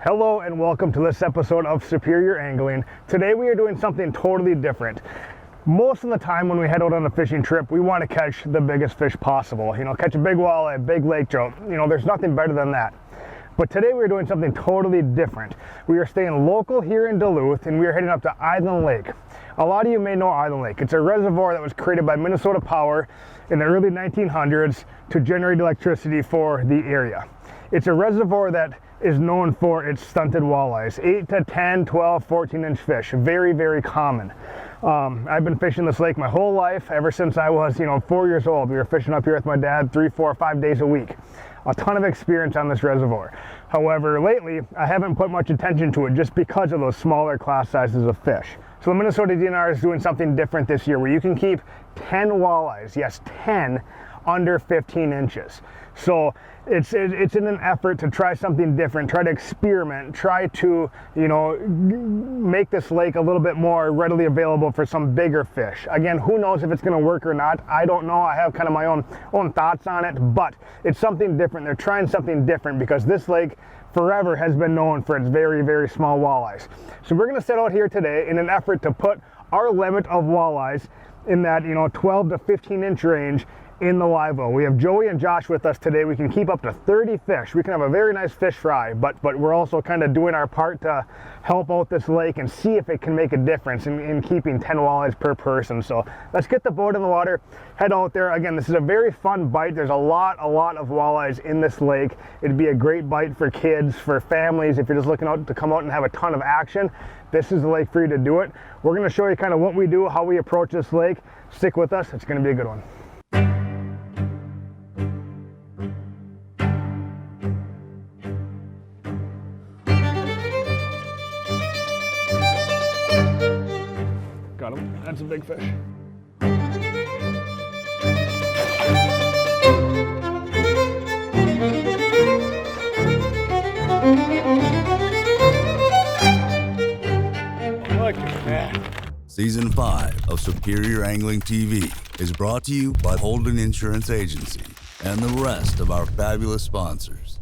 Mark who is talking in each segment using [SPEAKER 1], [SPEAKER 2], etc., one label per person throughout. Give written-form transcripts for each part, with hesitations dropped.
[SPEAKER 1] Hello and welcome to this episode of Superior Angling. Today we are doing something totally different. Most of the time when we head out on a fishing trip, we want to catch the biggest fish possible. You know, catch a big walleye, a big lake trout. You know, there's nothing better than that. But today we're doing something totally different. We are staying local here in Duluth and we are heading up to Island Lake. A lot of you may know Island Lake. It's a reservoir that was created by Minnesota Power in the early 1900s to generate electricity for the area. It's a reservoir that is known for its stunted walleyes, 8 to 10, 12, 14-inch fish, very, very common. I've been fishing this lake my whole life, ever since I was, 4 years old. We were fishing up here with my dad 3, 4, 5 days a week. A ton of experience on this reservoir. However, lately, I haven't put much attention to it just because of those smaller class sizes of fish. So the Minnesota DNR is doing something different this year where you can keep 10 walleyes, yes, 10, under 15 inches. So it's in an effort to try something different, try to experiment, try to, make this lake a little bit more readily available for some bigger fish. Again, who knows if it's going to work or not? I don't know. I have kind of my own thoughts on it, but it's something different. They're trying something different because this lake forever has been known for its very, very small walleyes. So we're going to set out here today in an effort to put our limit of walleyes in that 12 to 15 inch range in the live well. We have Joey and Josh with us today. We can keep up to 30 fish. We can have a very nice fish fry, but we're also kind of doing our part to help out this lake and see if it can make a difference in keeping 10 walleyes per person. So let's get the boat in the water, head out there. Again, this is a very fun bite. There's a lot of walleyes in this lake. It'd be a great bite for kids, for families. If you're just looking out to come out and have a ton of action, this is the lake for you to do it. We're going to show you kind of what we do, how we approach this lake. Stick with us. It's going to be a good one. Got him. That's a big fish. Look at that.
[SPEAKER 2] Season 5 of Superior Angling TV is brought to you by Holden Insurance Agency and the rest of our fabulous sponsors.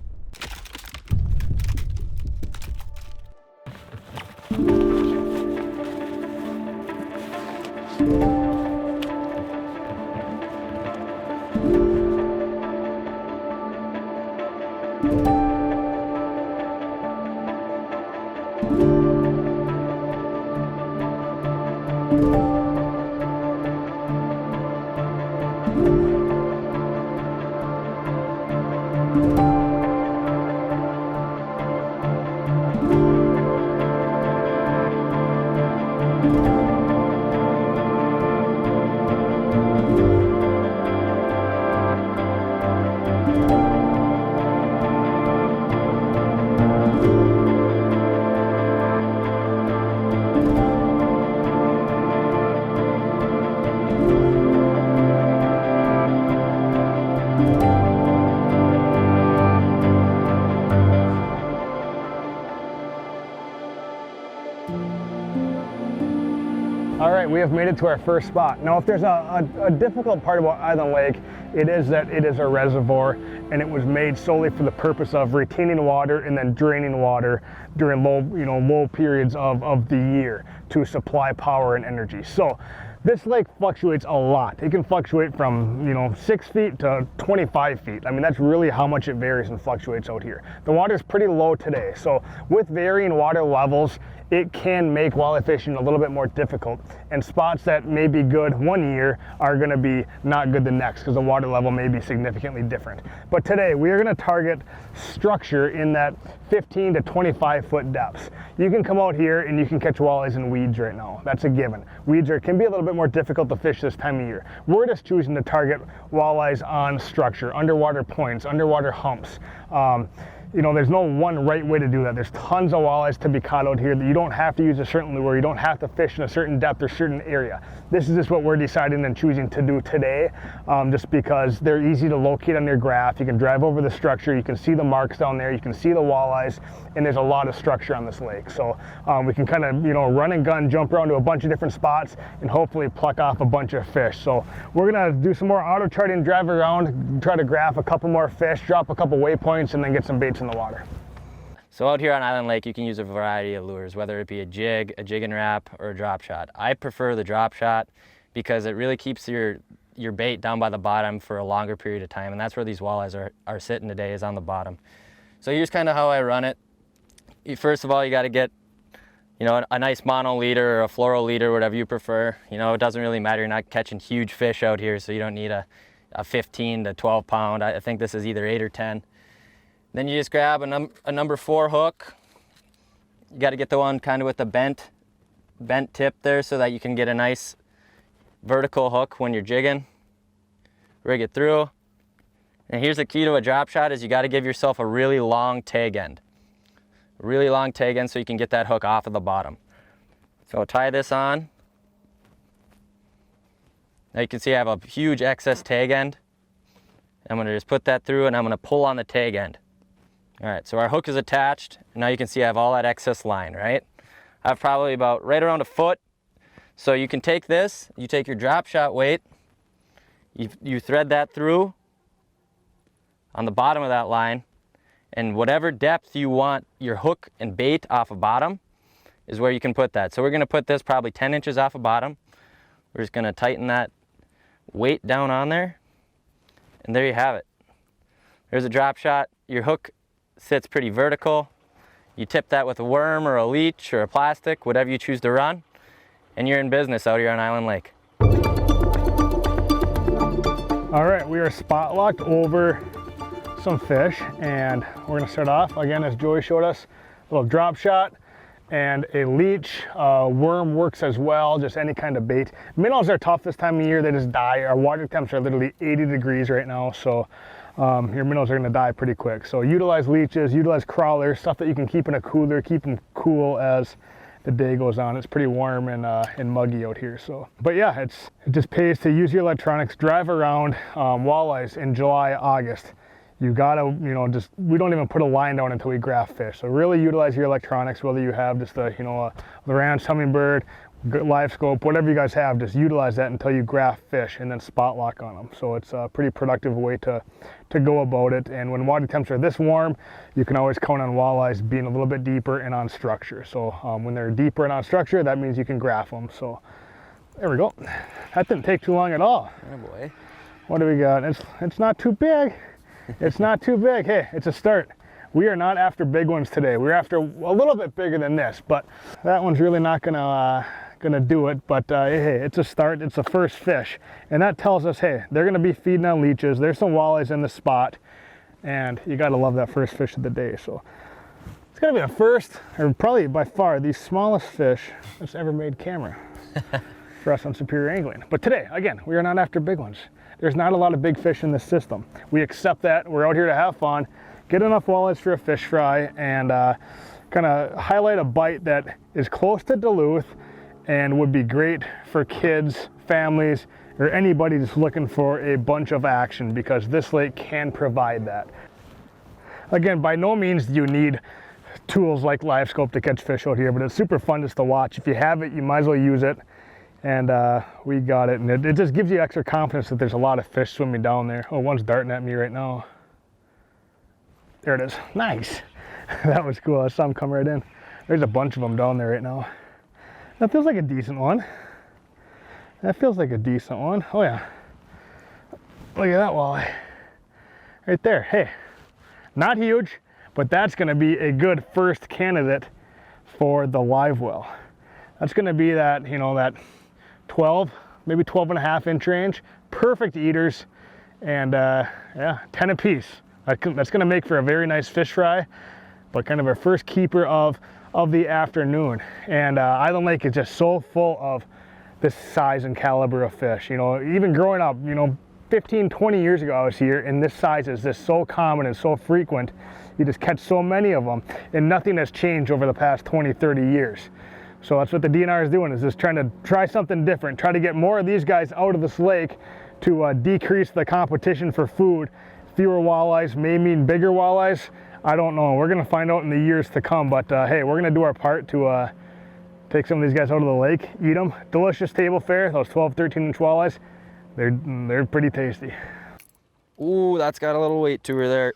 [SPEAKER 1] All right, we have made it to our first spot. Now, if there's a difficult part about Island Lake, it is that it is a reservoir and it was made solely for the purpose of retaining water and then draining water during low periods of the year to supply power and energy. So this lake fluctuates a lot. It can fluctuate from 6 feet to 25 feet. I mean, that's really how much it varies and fluctuates out here. The water is pretty low today, so with varying water levels, it can make walleye fishing a little bit more difficult. And spots that may be good one year are going to be not good the next because the water level may be significantly different. But today we are going to target structure in that 15 to 25 foot depths. You can come out here and you can catch walleyes in weeds right now. That's a given. Weeds can be a little bit more difficult to fish this time of year. We're just choosing to target walleyes on structure, underwater points, underwater humps. There's no one right way to do that. There's tons of walleyes to be caught out here that you don't have to use a certain lure. You don't have to fish in a certain depth or certain area. This is just what we're deciding and choosing to do today, just because they're easy to locate on your graph. You can drive over the structure. You can see the marks down there. You can see the walleyes, and there's a lot of structure on this lake. So we can kind of, run and gun, jump around to a bunch of different spots, and hopefully pluck off a bunch of fish. So we're gonna do some more auto charting, drive around, try to graph a couple more fish, drop a couple waypoints, and then get some baits in the water.
[SPEAKER 3] So out here on Island Lake, you can use a variety of lures, whether it be a jig and wrap, or a drop shot. I prefer the drop shot because it really keeps your bait down by the bottom for a longer period of time, and that's where these walleyes are sitting today, is on the bottom. So here's kind of how I run it. First of all, you got to get, you know, a nice mono leader or a fluoro leader, whatever you prefer. You know, it doesn't really matter. You're not catching huge fish out here, so you don't need a 15 to 12 pound. I think this is either 8 or 10. Then you just grab a number 4 hook. You got to get the one kind of with the bent tip there so that you can get a nice vertical hook when you're jigging. Rig it through. And here's the key to a drop shot, is you got to give yourself a really long tag end. A really long tag end so you can get that hook off of the bottom. So I'll tie this on. Now you can see I have a huge excess tag end. I'm going to just put that through, and I'm going to pull on the tag end. All right, so our hook is attached. And now you can see I have all that excess line, right? I have probably about right around a foot. So you can take this, you take your drop shot weight, you thread that through on the bottom of that line, and whatever depth you want your hook and bait off of bottom is where you can put that. So we're gonna put this probably 10 inches off of bottom. We're just gonna tighten that weight down on there, and there you have it. There's a drop shot. Your hook sits pretty vertical. You tip that with a worm or a leech or a plastic, whatever you choose to run, and you're in business out here on Island Lake.
[SPEAKER 1] All right, we are spot locked over some fish, and we're gonna start off, again, as Joey showed us, a little drop shot and a leech. Worm works as well, just any kind of bait. Minnows are tough this time of year, they just die. Our water temps are literally 80 degrees right now, so your minnows are gonna die pretty quick. So utilize leeches, utilize crawlers, stuff that you can keep in a cooler, keep them cool as the day goes on. It's pretty warm and muggy out here. So, but yeah, it just pays to use your electronics, drive around walleyes in July, August. You gotta, you know, we don't even put a line down until we graph fish. So really utilize your electronics, whether you have just a, you know, a Lowrance Humminbird, live scope, whatever you guys have, just utilize that until you graph fish and then spot lock on them. So it's a pretty productive way to go about it. And when water temps are this warm, you can always count on walleyes being a little bit deeper and on structure. So when they're deeper and on structure, that means you can graph them. So there we go. That didn't take too long at all.
[SPEAKER 3] Oh boy.
[SPEAKER 1] What do we got? It's not too big. It's not too big. Hey, it's a start. We are not after big ones today. We're after a little bit bigger than this, but that one's really not gonna do it. But hey, it's a start. It's the first fish, and that tells us, hey, they're gonna be feeding on leeches. There's some walleyes in the spot, and you gotta love that first fish of the day. So it's gonna be the first, or probably by far the smallest fish that's ever made camera for us on Superior Angling. But today, again, we are not after big ones. There's not a lot of big fish in this system. We accept that. We're out here to have fun, get enough walleyes for a fish fry, and kind of highlight a bite that is close to Duluth and would be great for kids, families, or anybody just looking for a bunch of action, because this lake can provide that. Again, by no means do you need tools like live scope to catch fish out here, but it's super fun just to watch. If you have it, you might as well use it. And we got it, and it just gives you extra confidence that there's a lot of fish swimming down there. Oh, one's darting at me right now. There it is. Nice. That was cool. I saw him come right in. There's a bunch of them down there right now. That feels like a decent one. That feels like a decent one. Oh yeah. Look at that walleye. Right there. Hey, not huge, but that's gonna be a good first candidate for the live well. That's gonna be that, you know, that 12, maybe 12 and a half inch range. Perfect eaters, and yeah, 10 apiece. That's gonna make for a very nice fish fry, but kind of our first keeper of the afternoon. And Island Lake is just so full of this size and caliber of fish. You know, even growing up, you know, 15, 20 years ago I was here, and this size is just so common and so frequent. You just catch so many of them, and nothing has changed over the past 20, 30 years. So that's what the DNR is doing, is just trying to try something different, try to get more of these guys out of this lake to decrease the competition for food. Fewer walleyes may mean bigger walleyes. I don't know. We're gonna find out in the years to come, but hey, we're gonna do our part to take some of these guys out of the lake, eat them. Delicious table fare, those 12, 13 inch walleyes. They're pretty tasty.
[SPEAKER 3] Ooh, that's got a little weight to her there.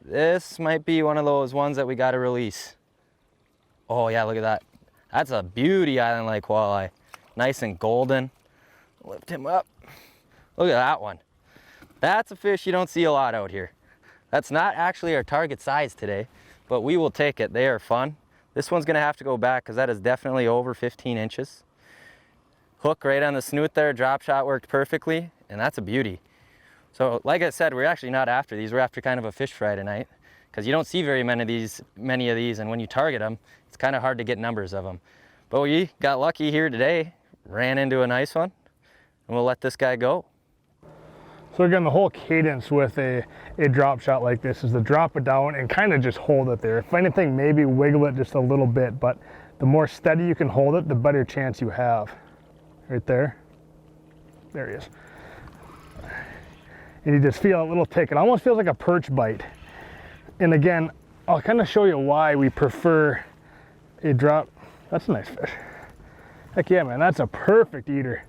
[SPEAKER 3] This might be one of those ones that we got to release. Oh yeah, look at that. That's a beauty island lake walleye. Nice and golden. Lift him up. Look at that one. That's a fish you don't see a lot out here. That's not actually our target size today, but we will take it. They are fun. This one's gonna have to go back because that is definitely over 15 inches. Hook right on the snoot there, drop shot worked perfectly, and that's a beauty. So like I said, we're actually not after these. We're after kind of a fish fry tonight because you don't see very many of these, and when you target them, it's kind of hard to get numbers of them. But we got lucky here today, ran into a nice one, and we'll let this guy go.
[SPEAKER 1] So again, the whole cadence with a drop shot like this is to drop it down and kind of just hold it there. If anything, maybe wiggle it just a little bit, but the more steady you can hold it, the better chance you have. Right there. There he is. And you just feel a little tick. It almost feels like a perch bite. And again, I'll kind of show you why we prefer a drop. That's a nice fish. Heck yeah, man, that's a perfect eater.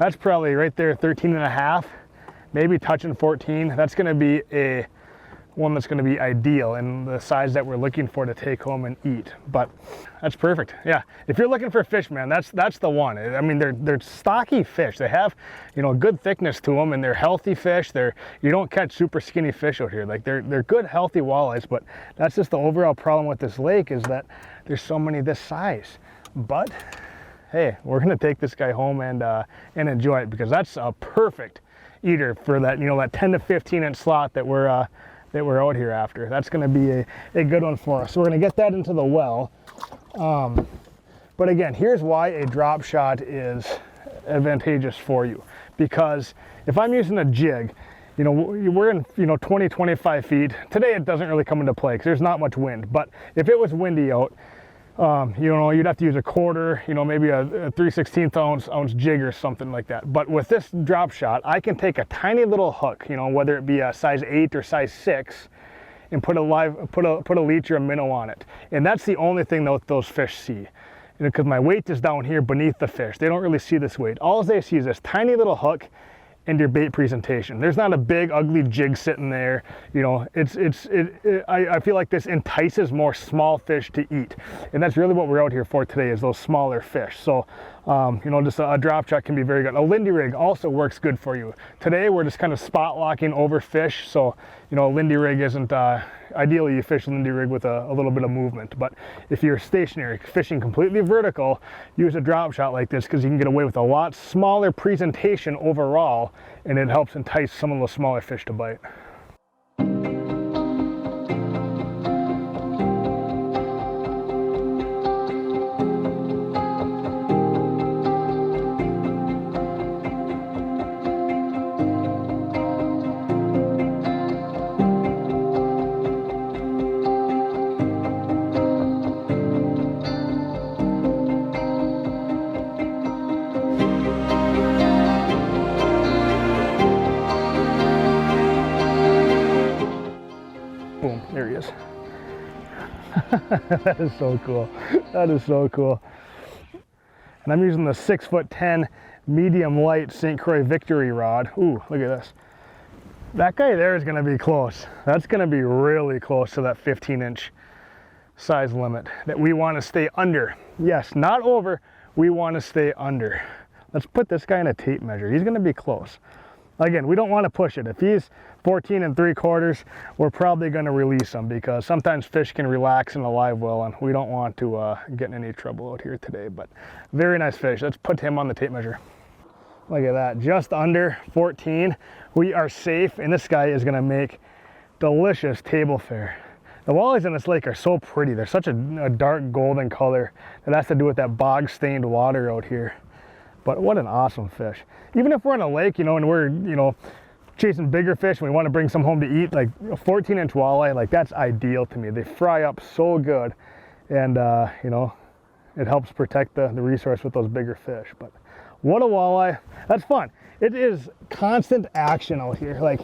[SPEAKER 1] That's probably right there, 13 and a half, maybe touching 14. That's gonna be one that's gonna be ideal in the size that we're looking for to take home and eat. But that's perfect. Yeah, if you're looking for fish, man, that's the one. I mean, they're stocky fish. They have, you know, good thickness to them, and they're healthy fish. You don't catch super skinny fish out here. Like they're good, healthy walleyes. But that's just the overall problem with this lake, is that there's so many this size. But hey, we're gonna take this guy home and enjoy it, because that's a perfect eater for that, you know, that 10 to 15 inch slot that we're out here after. That's going to be a good one for us. So we're going to get that into the well. But again, here's why a drop shot is advantageous for you. Because if I'm using a jig, you know, we're in, you know, 20, 25 feet. Today it doesn't really come into play because there's not much wind. But if it was windy out, you know, you'd have to use a quarter, you know, maybe a 3/16 ounce jig or something like that. But with this drop shot, I can take a tiny little hook, you know, whether it be a size 8 or size 6, and put a leech or a minnow on it. And that's the only thing that those fish see. Because my weight is down here beneath the fish. They don't really see this weight. All they see is this tiny little hook and your bait presentation. There's not a big ugly jig sitting there. You know, I feel like this entices more small fish to eat, and that's really what we're out here for today, is those smaller fish. So you know, just a drop shot can be very good. A Lindy rig also works good for you. Today we're just kind of spot locking over fish, so you know, a Lindy rig isn't ideally you fish a Lindy rig with a little bit of movement. But if you're stationary, fishing completely vertical, use a drop shot like this, because you can get away with a lot smaller presentation overall, and it helps entice some of those smaller fish to bite. Boom, there he is. That is so cool. That is so cool. And I'm using the 6'10" medium light St. Croix Victory rod. Ooh, look at this. That guy there is gonna be close. That's gonna be really close to that 15-inch size limit that we wanna stay under. Yes, not over, we wanna stay under. Let's put this guy in a tape measure. He's gonna be close. Again, we don't want to push it. If he's 14 3/4, we're probably going to release him, because sometimes fish can relax in a live well, and we don't want to get in any trouble out here today. But very nice fish. Let's put him on the tape measure. Look at that, just under 14. We are safe, and this guy is going to make delicious table fare. The walleyes in this lake are so pretty. They're such a dark golden color. That has to do with that bog stained water out here. But what an awesome fish. Even if we're in a lake, you know, and we're, you know, chasing bigger fish and we want to bring some home to eat, like a 14-inch walleye, like that's ideal to me. They fry up so good, and you know, it helps protect the resource with those bigger fish. But what a walleye. That's fun. It is constant action out here. Like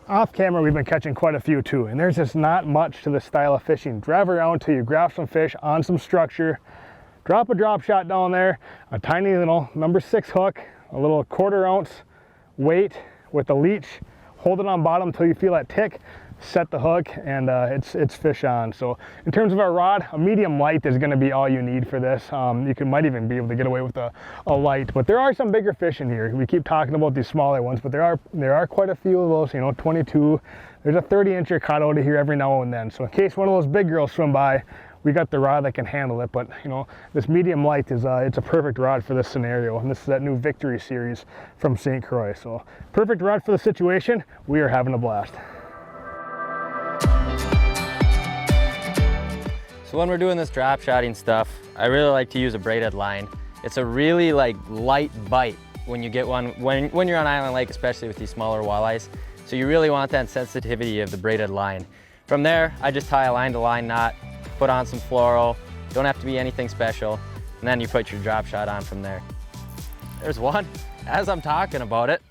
[SPEAKER 1] off camera, we've been catching quite a few too, and there's just not much to this style of fishing. Drive around till you grab some fish on some structure, drop a drop shot down there, a tiny little number 6 hook, a little 1/4 ounce weight with a leech, hold it on bottom until you feel that tick, set the hook, and it's fish on. So in terms of our rod, a medium light is going to be all you need for this. You might even be able to get away with a light, but there are some bigger fish in here. We keep talking about these smaller ones, but there are quite a few of those, you know, 22. There's a 30-incher caught out of here every now and then. So in case one of those big girls swim by, we got the rod that can handle it. But you know, this medium light is it's a perfect rod for this scenario, and this is that new Victory series from St. Croix. So perfect rod for the situation. We are having a blast.
[SPEAKER 3] So when we're doing this drop shotting stuff, I really like to use a braided line. It's a really like light bite when you get one, when you're on Island Lake, especially with these smaller walleyes. So you really want that sensitivity of the braided line. From there, I just tie a line to line knot, put on some fluoro, don't have to be anything special, and then you put your drop shot on from there. There's one, as I'm talking about it.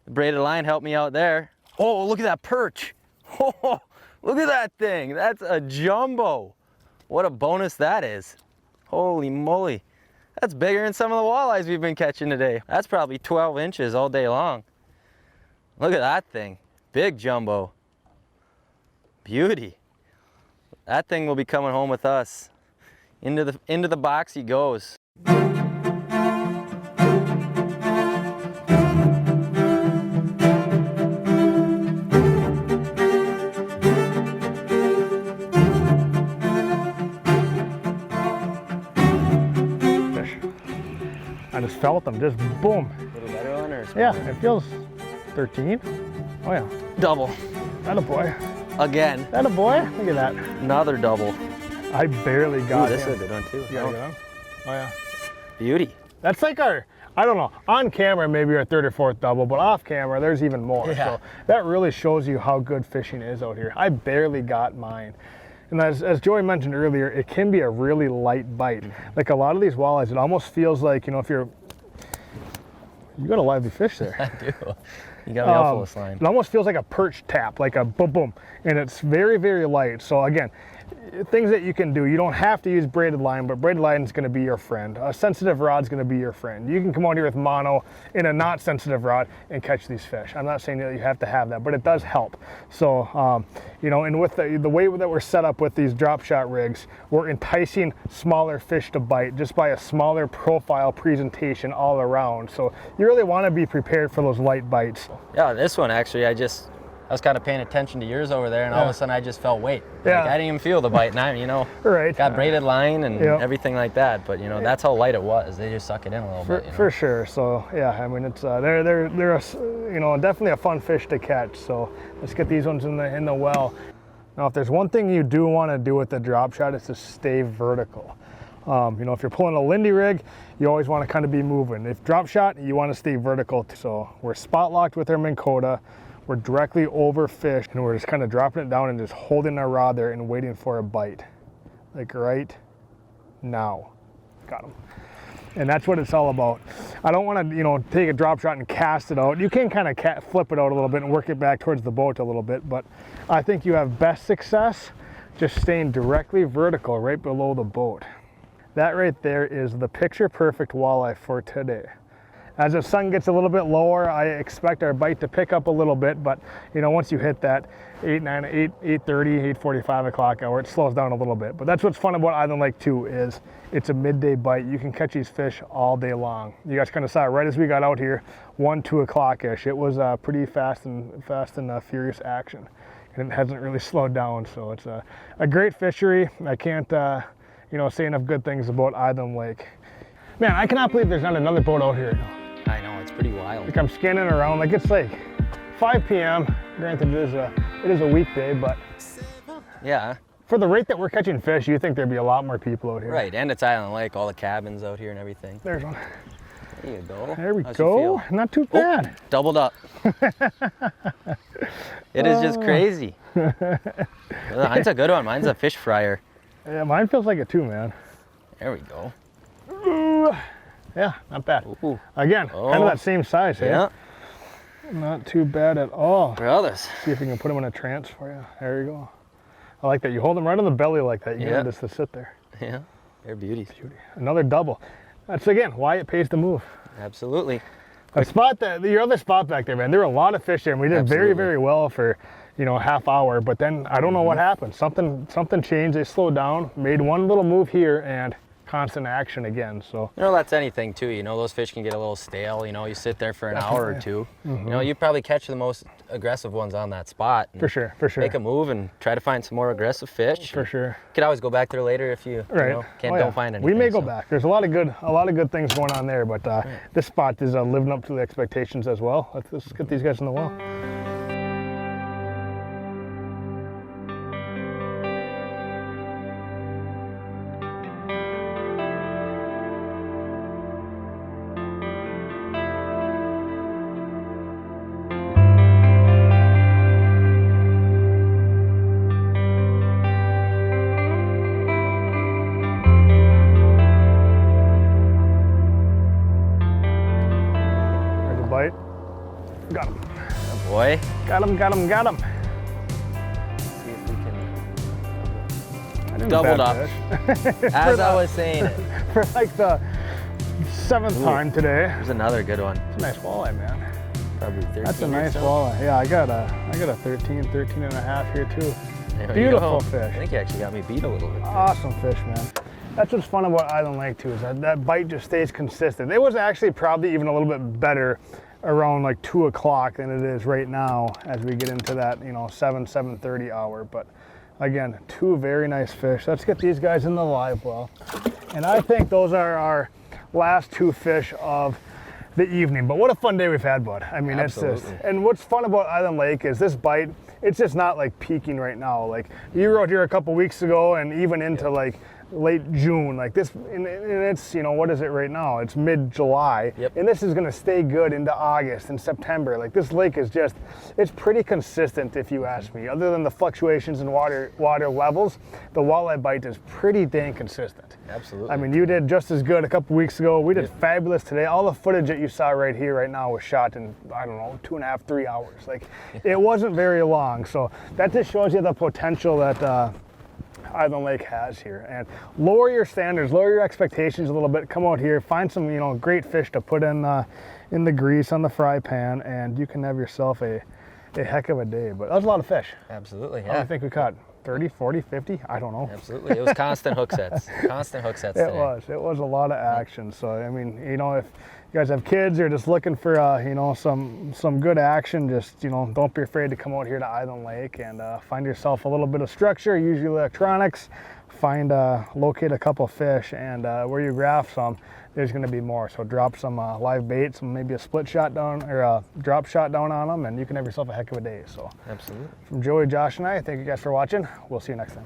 [SPEAKER 3] The braided line helped me out there. Oh, look at that perch. Oh, look at that thing, that's a jumbo. What a bonus that is. Holy moly. That's bigger than some of the walleyes we've been catching today. That's probably 12 inches all day long. Look at that thing, big jumbo. Beauty. That thing will be coming home with us. Into the box he goes.
[SPEAKER 1] I just felt them, just boom.
[SPEAKER 3] A little better one or
[SPEAKER 1] Yeah, it feels 13. Oh yeah.
[SPEAKER 3] double.
[SPEAKER 1] That a boy.
[SPEAKER 3] Again.
[SPEAKER 1] That a boy. Look at that.
[SPEAKER 3] Another double.
[SPEAKER 1] I barely got
[SPEAKER 3] Ooh, this
[SPEAKER 1] him.
[SPEAKER 3] is a good one too.
[SPEAKER 1] You got a good one? Oh yeah.
[SPEAKER 3] Beauty.
[SPEAKER 1] That's like our, I don't know, on camera maybe our third or fourth double, but off camera there's even more.
[SPEAKER 3] Yeah.
[SPEAKER 1] So that really shows you how good fishing is out here. I barely got mine. And as Joey mentioned earlier, it can be a really light bite. Like a lot of these walleyes, it almost feels like, you know, if you got a lively fish there.
[SPEAKER 3] I do. You got me all full of slime.
[SPEAKER 1] It almost feels like a perch tap, like a boom boom, and it's very, very light. So again, things that you can do. You don't have to use braided line, but braided line is going to be your friend. A sensitive rod is going to be your friend. You can come out here with mono in a not sensitive rod and catch these fish. I'm not saying that you have to have that, but it does help. So, you know, and with the way that we're set up with these drop shot rigs, we're enticing smaller fish to bite just by a smaller profile presentation all around. So you really want to be prepared for those light bites.
[SPEAKER 3] Yeah, this one actually, I was kind of paying attention to yours over there, and all of a sudden I just felt weight.
[SPEAKER 1] Yeah.
[SPEAKER 3] Like, I didn't even feel the bite, and I, you know,
[SPEAKER 1] Right.
[SPEAKER 3] got braided line and
[SPEAKER 1] Yep.
[SPEAKER 3] everything like that. But you know, that's how light it was. They just suck it in a little bit. You know?
[SPEAKER 1] For sure. So yeah, I mean it's they're you know, definitely a fun fish to catch. So let's get these ones in the well. Now, if there's one thing you do want to do with the drop shot, is to stay vertical. You know, if you're pulling a Lindy rig, you always want to kind of be moving. If drop shot, you want to stay vertical. So we're spot locked with our Minn Kota. We're directly over fish, and we're just kind of dropping it down and just holding our rod there and waiting for a bite. Like right now. Got him. And that's what it's all about. I don't want to, you know, take a drop shot and cast it out. You can kind of flip it out a little bit and work it back towards the boat a little bit, but I think you have best success just staying directly vertical right below the boat. That right there is the picture perfect walleye for today. As the sun gets a little bit lower, I expect our bite to pick up a little bit, but you know, once you hit that 8:30, 8:45 o'clock hour, it slows down a little bit. But that's what's fun about Island Lake too, is it's a midday bite. You can catch these fish all day long. You guys kind of saw it right as we got out here, 1, 2 o'clock-ish. It was pretty fast and furious action, and it hasn't really slowed down. So it's a great fishery. I can't you know, say enough good things about Island Lake. Man, I cannot believe there's not another boat out here.
[SPEAKER 3] I know, it's pretty wild.
[SPEAKER 1] Like I'm scanning around, like it's like 5 p.m. Granted, it is a weekday, but
[SPEAKER 3] Yeah.
[SPEAKER 1] for the rate that we're catching fish, you think there'd be a lot more people out here.
[SPEAKER 3] Right, and it's Island Lake, all the cabins out here and everything.
[SPEAKER 1] There's one.
[SPEAKER 3] There you go.
[SPEAKER 1] There we
[SPEAKER 3] How's you
[SPEAKER 1] go.
[SPEAKER 3] feel?
[SPEAKER 1] Not too bad.
[SPEAKER 3] Doubled up. It is just crazy. Mine's a good one. Mine's a fish fryer.
[SPEAKER 1] Yeah, mine feels like it too, man.
[SPEAKER 3] There we go.
[SPEAKER 1] Ooh. Yeah, not bad.
[SPEAKER 3] Ooh.
[SPEAKER 1] Again, kind of that same size, hey?
[SPEAKER 3] Yeah.
[SPEAKER 1] Not too bad at all.
[SPEAKER 3] Brothers.
[SPEAKER 1] See if we can put them in a trance for you. There you go. I like that. You hold them right on the belly like that. You get them just to sit there.
[SPEAKER 3] Yeah, they're beauties.
[SPEAKER 1] Beauty. Another double. That's again why it pays to move.
[SPEAKER 3] Absolutely.
[SPEAKER 1] A spot your other spot back there, man. There were a lot of fish there, and we did very, very well for, you know, half hour, but then I don't know what happened. Something changed. They slowed down, made one little move here, and constant action again. So
[SPEAKER 3] You know, that's anything too. You know, those fish can get a little stale. You know, you sit there for an hour or two. You know, you probably catch the most aggressive ones on that spot.
[SPEAKER 1] for sure.
[SPEAKER 3] Make a move and try to find some more aggressive fish.
[SPEAKER 1] For sure.
[SPEAKER 3] You could always go back there later if you,
[SPEAKER 1] Right.
[SPEAKER 3] you know, don't find anything.
[SPEAKER 1] We may go back. There's a lot of good things going on there, but this spot is living up to the expectations as well. Let's get these guys in the well. There's a bite. Got him.
[SPEAKER 3] Oh boy.
[SPEAKER 1] Got him.
[SPEAKER 3] See if we can
[SPEAKER 1] I didn't
[SPEAKER 3] doubled
[SPEAKER 1] bad
[SPEAKER 3] up.
[SPEAKER 1] fish.
[SPEAKER 3] As I was saying it.
[SPEAKER 1] For like the 7th time today.
[SPEAKER 3] There's another good one.
[SPEAKER 1] It's a nice walleye, man.
[SPEAKER 3] Probably 13.
[SPEAKER 1] That's a
[SPEAKER 3] or
[SPEAKER 1] nice
[SPEAKER 3] so.
[SPEAKER 1] walleye. Yeah, I got a 13 and a half here too.
[SPEAKER 3] There you
[SPEAKER 1] Beautiful
[SPEAKER 3] go.
[SPEAKER 1] fish.
[SPEAKER 3] I think you actually got me beat a little bit.
[SPEAKER 1] Awesome fish, man. That's what's fun about Island Lake too, is that bite just stays consistent. It was actually probably even a little bit better around like 2 o'clock than it is right now as we get into that, you know, 7:30 hour. But again, 2 very nice fish. Let's get these guys in the live well. And I think those are our last 2 fish of the evening. But what a fun day we've had, bud. I mean, it's just,
[SPEAKER 3] Absolutely.
[SPEAKER 1] and what's fun about Island Lake is this bite, it's just not like peaking right now. Like you were out here a couple weeks ago and even into like late June, like this, and it's, you know, what is it right now? It's mid-July,
[SPEAKER 3] Yep.
[SPEAKER 1] and this is gonna stay good into August and September. Like this lake is just, it's pretty consistent if you ask me. Other than the fluctuations in water levels, the walleye bite is pretty dang consistent.
[SPEAKER 3] Absolutely.
[SPEAKER 1] I mean, you did just as good a couple weeks ago. We did fabulous today. All the footage that you saw right here, right now, was shot in, I don't know, 2.5, 3 hours. Like, it wasn't very long. So that just shows you the potential that Island Lake has here. And lower your standards, lower your expectations a little bit. Come out here, find some, you know, great fish to put in the grease on the fry pan, and you can have yourself a heck of a day. But that was a lot of fish.
[SPEAKER 3] Absolutely,
[SPEAKER 1] I
[SPEAKER 3] yeah.
[SPEAKER 1] think we caught 30, 40, 50, I don't know.
[SPEAKER 3] Absolutely. It was constant hook sets. Constant hook sets
[SPEAKER 1] It
[SPEAKER 3] today.
[SPEAKER 1] was a lot of action. So I mean, you know, if you guys have kids or just looking for you know, some good action, just, you know, don't be afraid to come out here to Island Lake and find yourself a little bit of structure, usually electronics, locate a couple fish, and where you graph some, there's going to be more. So drop some live bait, maybe a split shot down or a drop shot down on them, and you can have yourself a heck of a day. So
[SPEAKER 3] Absolutely.
[SPEAKER 1] from Joey, Josh, and I, thank you guys for watching. We'll see you next time.